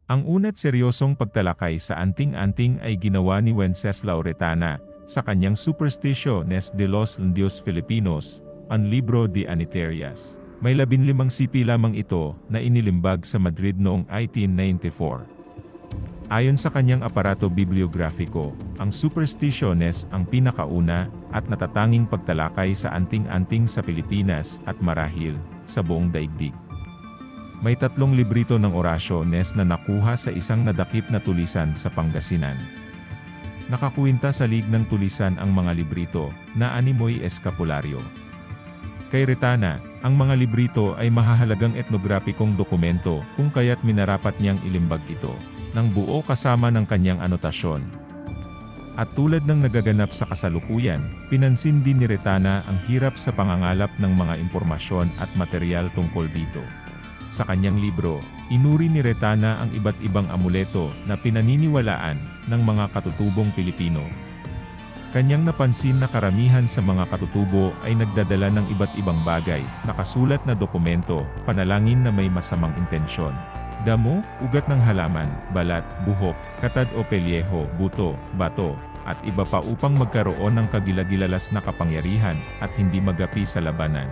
Ang una't seryosong pagtalakay sa anting-anting ay ginawa ni Wenceslao Retana sa kanyang Supersticiones de los Indios Filipinos, ang Libro de Aniterias. May 15 sipi lamang ito na inilimbag sa Madrid noong 1894. Ayon sa kanyang aparato bibliografiko, ang Supersticiones ang pinakauna at natatanging pagtalakay sa anting-anting sa Pilipinas at marahil sa buong daigdig. May 3 librito ng orasyones na nakuha sa isang nadakip na tulisan sa Pangasinan. Nakakuwinta sa lig ng tulisan ang mga librito na animoy eskapularyo. Kay Retana, ang mga librito ay mahahalagang etnograpikong dokumento kung kaya't minarapat niyang ilimbag ito ng buo kasama ng kanyang anotasyon. At tulad ng nagaganap sa kasalukuyan, pinansin din ni Retana ang hirap sa pangangalap ng mga impormasyon at materyal tungkol dito. Sa kanyang libro, inuri ni Retana ang iba't ibang amuleto na pinaniniwalaan ng mga katutubong Pilipino. Kanyang napansin na karamihan sa mga katutubo ay nagdadala ng iba't ibang bagay, nakasulat na dokumento, panalangin na may masamang intensyon. Damo, ugat ng halaman, balat, buhok, katad o pelyeho, buto, bato, at iba pa upang magkaroon ng kagilagilalas na kapangyarihan at hindi magapi sa labanan.